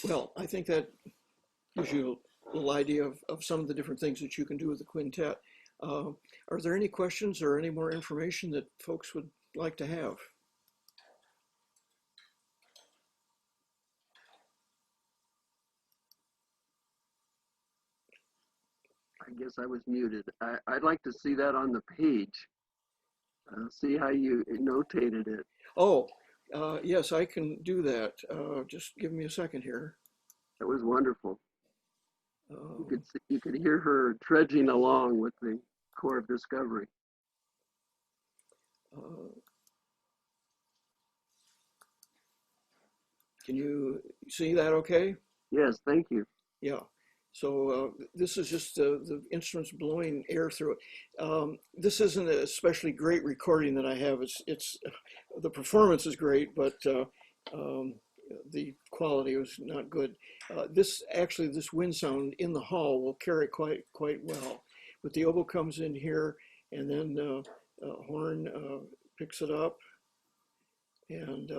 Well, I think that gives you a little idea of some of the different things that you can do with the quintet. Are there any questions or any more information that folks would like to have? I guess I was muted. I'd like to see that on the page. See how you notated it. Oh, yes, I can do that. Just give me a second here. That was wonderful. Um, You could hear her trudging along with the core of discovery. uh, can you see that okay? Yes, thank you. Yeah. So this is just the instruments blowing air through it. This isn't a especially great recording that I have. It's the performance is great, but the quality was not good. This wind sound in the hall will carry quite well. But the oboe comes in here, and then horn picks it up, and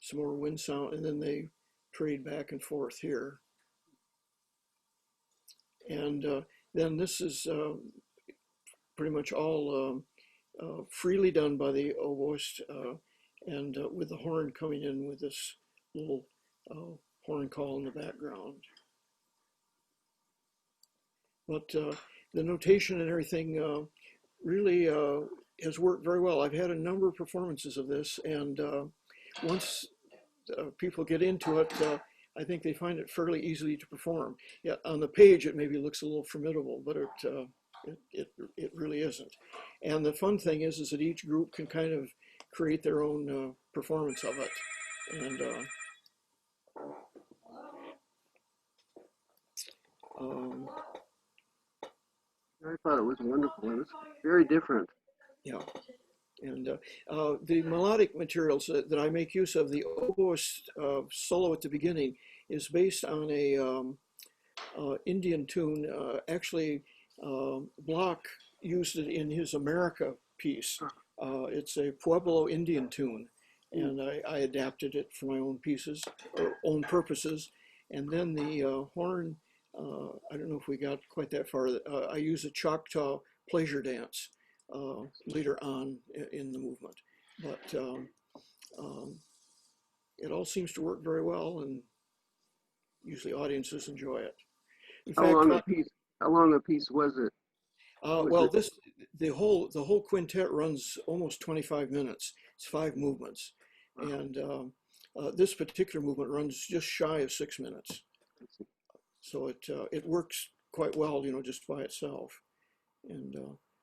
some more wind sound, and then they trade back and forth here. And then this is pretty much all freely done by the oboist, and with the horn coming in with this little horn call in the background. But the notation and everything really has worked very well. I've had a number of performances of this, and once people get into it, I think they find it fairly easy to perform. Yeah, on the page it maybe looks a little formidable, but it really isn't. And the fun thing is that each group can kind of create their own performance of it. And um, I thought it was wonderful. It was very different. yeah, and the melodic materials that I make use of, the oboe solo at the beginning is based on a Indian tune. Actually, Block used it in his America piece. It's a Pueblo Indian tune, and I adapted it for my own pieces, or own purposes. And then the horn, I don't know if we got quite that far. I use a Choctaw pleasure dance later on in the movement, but it all seems to work very well, and usually audiences enjoy it. In How fact, long a piece? How long a piece was it? well, the whole quintet runs almost 25 minutes. It's 5 movements, and this particular movement runs just shy of 6 minutes. So it works quite well, just by itself. And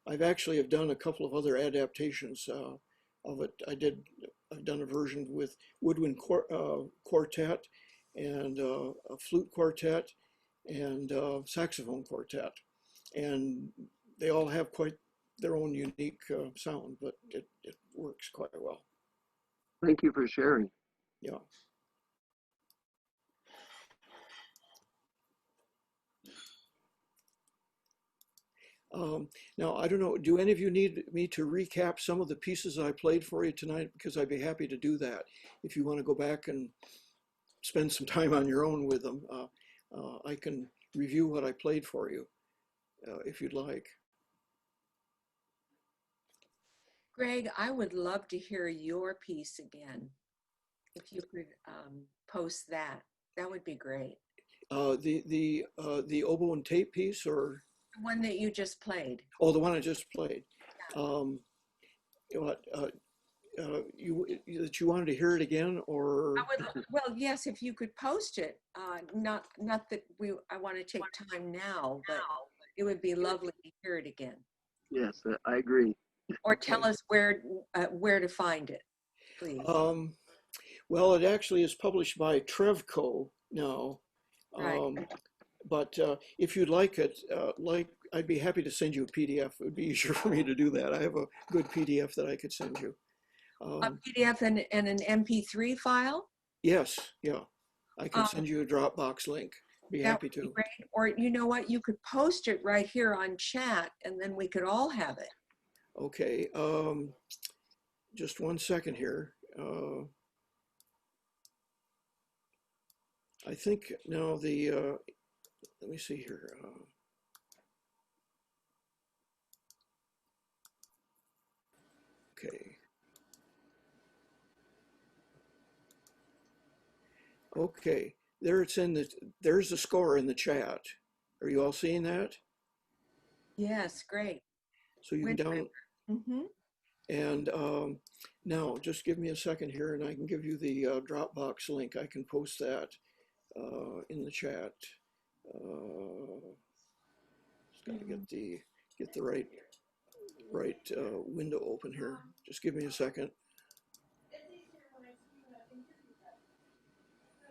I've actually have done a couple of other adaptations of it. I've done a version with woodwind quartet and a flute quartet and saxophone quartet, and they all have quite their own unique sound, but it works quite well. Thank you for sharing. Yeah. Now, I don't know, do any of you need me to recap some of the pieces I played for you tonight? Because I'd be happy to do that. If you want to go back and spend some time on your own with them, I can review what I played for you, if you'd like. Greg, I would love to hear your piece again. If you could post that, that would be great. The oboe and tape piece, or? The one that you just played. Oh, the one I just played. Yeah. That you wanted to hear it again, or? Well, yes, if you could post it. Not that I want to take time now, but it would be lovely to hear it again. Yes, I agree. Or tell us where to find it, please. Well, it actually is published by Trevco now. Right. But if you'd like it, I'd be happy to send you a PDF. It would be easier for me to do that. I have a good PDF that I could send you. A PDF and an MP3 file? Yes, yeah. I can send you a Dropbox link. Be happy to. Great. Or you know what? You could post it right here on chat, and then we could all have it. Okay. Just one second here. I think now let me see here. Okay. Okay. There's the score in the chat. Are you all seeing that? Yes, great. So you can download. Mm-hmm. And now just give me a second here, and I can give you the Dropbox link. I can post that in the chat. Just got to get the right window open here. Just give me a second,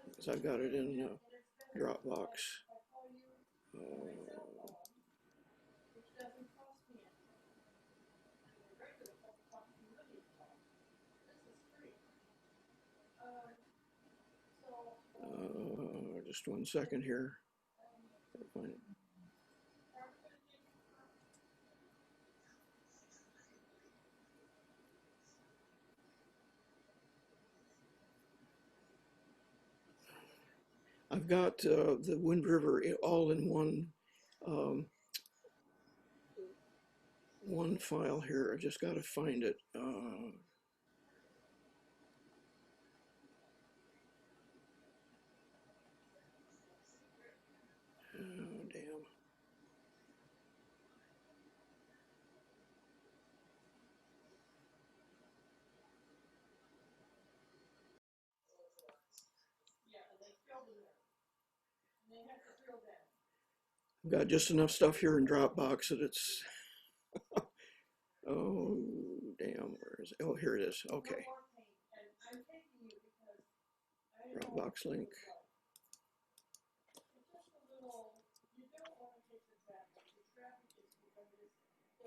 because I've got it in Dropbox. Just one second here. Find it. I've got the Wind River all in one file here. I just got to find it. Oh, damn. I've got just enough stuff here in Dropbox that it's, oh, damn, where is it? Oh, here it is. Okay. Dropbox link.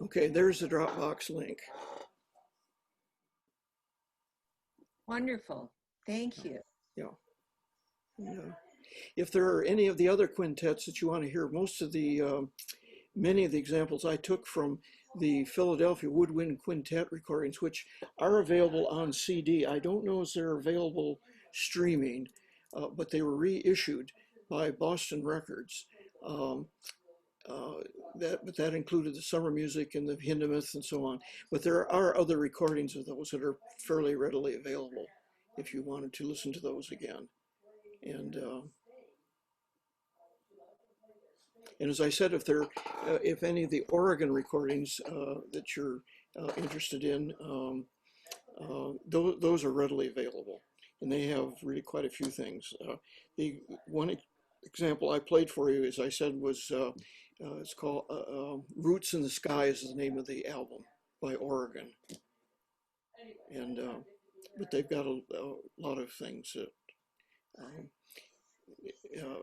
Okay, there's the Dropbox link. Wonderful. Thank you. Yeah. And, if there are any of the other quintets that you want to hear, most of the, many of the examples I took from the Philadelphia Woodwind Quintet recordings, which are available on CD. I don't know if they're available streaming, but they were reissued by Boston Records. But that included the summer music and the Hindemith and so on. But there are other recordings of those that are fairly readily available if you wanted to listen to those again. And as I said, if any of the Oregon recordings that you're interested in, those are readily available, and they have really quite a few things. The one example I played for you, as I said, was it's called "Roots in the Sky" is the name of the album by Oregon, and but they've got a lot of things that.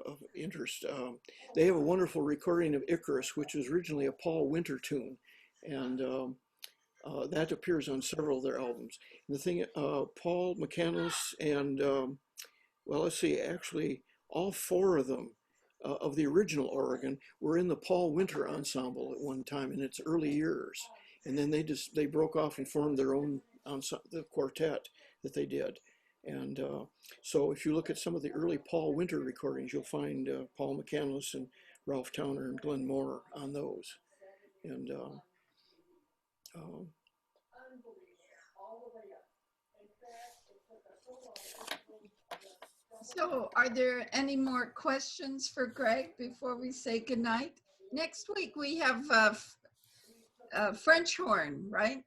Of interest. They have a wonderful recording of Icarus, which was originally a Paul Winter tune, and that appears on several of their albums. And the thing, Paul McCandless and, well, let's see, actually all four of them of the original Oregon were in the Paul Winter Ensemble at one time in its early years. And then they broke off and formed their own the quartet that they did. And so if you look at some of the early Paul Winter recordings, you'll find Paul McCandless and Ralph Towner and Glenn Moore on those. And so are there any more questions for Greg before we say goodnight? Next week we have French horn, right?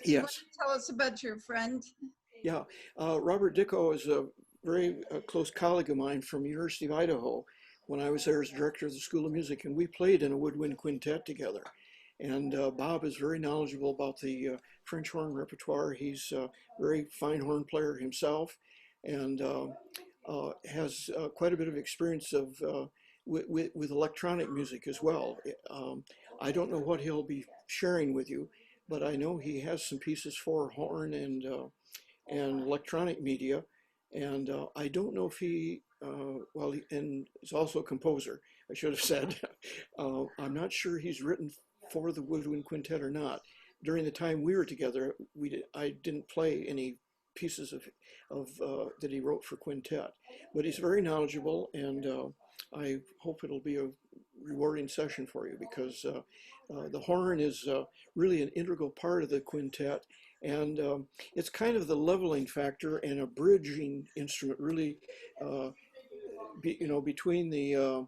yes. Want to tell us about your friend? Yeah, Robert Dicko is a very close colleague of mine from University of Idaho when I was there as director of the School of Music, and we played in a woodwind quintet together. And Bob is very knowledgeable about the French horn repertoire. He's a very fine horn player himself, and has quite a bit of experience with electronic music as well. I don't know what he'll be sharing with you, but I know he has some pieces for horn and electronic media, and I don't know if he, and he's also a composer, I should have said. I'm not sure he's written for the Woodwind Quintet or not. During the time we were together, I didn't play any pieces of that he wrote for quintet, but he's very knowledgeable, and I hope it'll be a rewarding session for you, because the horn is really an integral part of the quintet. And it's kind of the leveling factor and a bridging instrument, really, between the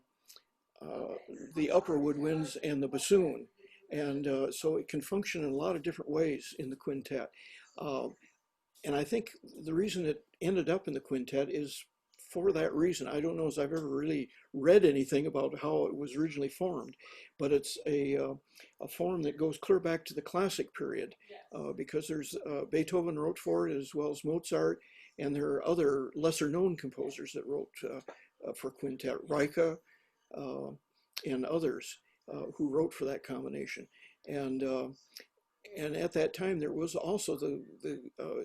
upper woodwinds and the bassoon. And so it can function in a lot of different ways in the quintet. And I think the reason it ended up in the quintet is for that reason. I don't know if I've ever really read anything about how it was originally formed, but it's a form that goes clear back to the classic period, because there's Beethoven wrote for it as well as Mozart, and there are other lesser known composers that wrote for quintet, Reicha and others who wrote for that combination. And at that time, there was also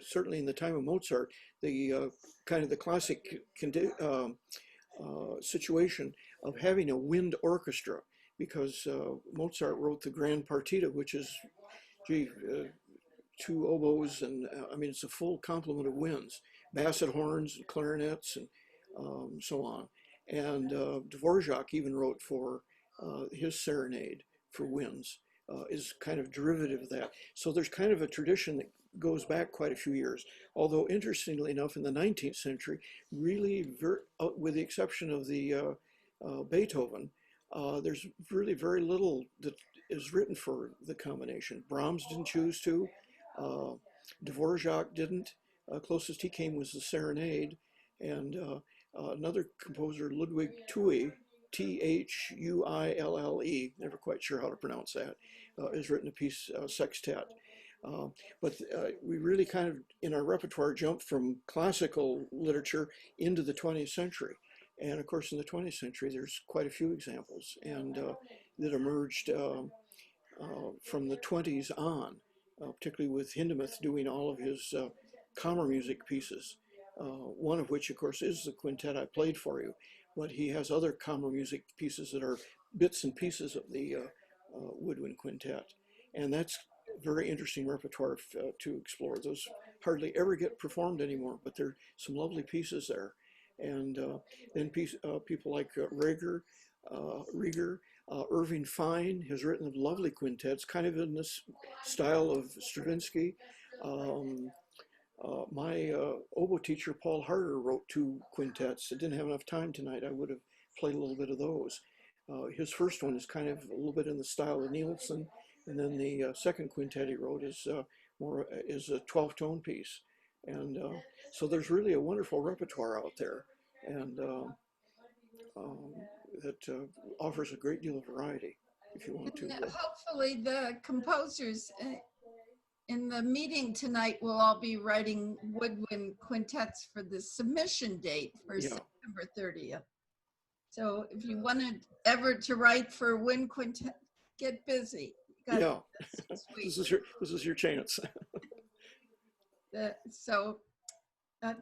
certainly in the time of Mozart, the kind of the classic situation of having a wind orchestra, because Mozart wrote the Grand Partita, which is, two oboes, and I mean, it's a full complement of winds, basset horns, and clarinets, and so on. And Dvorak even wrote for his serenade for winds. Is kind of derivative of that. So there's kind of a tradition that goes back quite a few years. Although interestingly enough, in the 19th century, really, with the exception of the Beethoven, there's really very little that is written for the combination. Brahms didn't choose to. Dvorak didn't. Closest he came was the Serenade, and another composer, Ludwig Tui, Thuille, never quite sure how to pronounce that, has written a piece, sextet. But we really kind of, in our repertoire, jumped from classical literature into the 20th century. And of course, in the 20th century, there's quite a few examples and that emerged from the 20s on, particularly with Hindemith doing all of his kammer music pieces, one of which, of course, is the quintet I played for you. But he has other kammer music pieces that are bits and pieces of the woodwind quintet. And that's very interesting repertoire to explore. Those hardly ever get performed anymore, but there are some lovely pieces there. And then people like Rieger, Irving Fine has written lovely quintets, kind of in this style of Stravinsky. My oboe teacher, Paul Harder, wrote 2 quintets. I didn't have enough time tonight. I would have played a little bit of those. His first one is kind of a little bit in the style of Nielsen, and then the second quintet he wrote is a 12-tone piece. And so there's really a wonderful repertoire out there, and that offers a great deal of variety if you want to. And hopefully the composers in the meeting tonight will all be writing woodwind quintets for the submission date for September 30th. So if you wanted ever to write for a wind quintet, get busy. Yeah, this is your chance.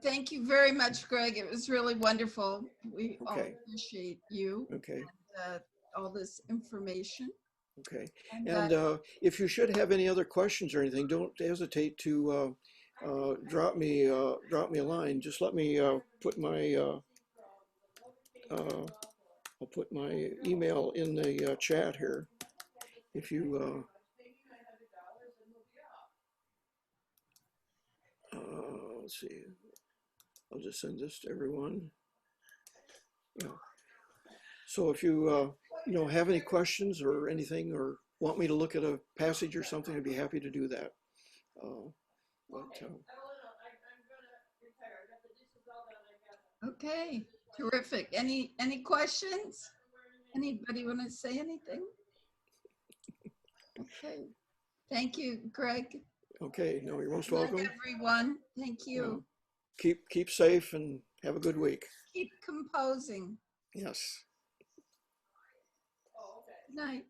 Thank you very much, Greg. It was really wonderful. We all appreciate you Okay. and all this information. Okay. And if you should have any other questions or anything, don't hesitate to drop me a line. Just let me put my I'll put my email in the chat here. If you let's see, I'll just send this to everyone. Yeah. So if you have any questions or anything, or want me to look at a passage or something, I'd be happy to do that. Okay, terrific. Any questions? Anybody want to say anything? Okay. Thank you, Greg. Okay, no, you're most Good luck, welcome. everyone. Thank you. Keep safe and have a good week. Keep composing. Yes. Good night.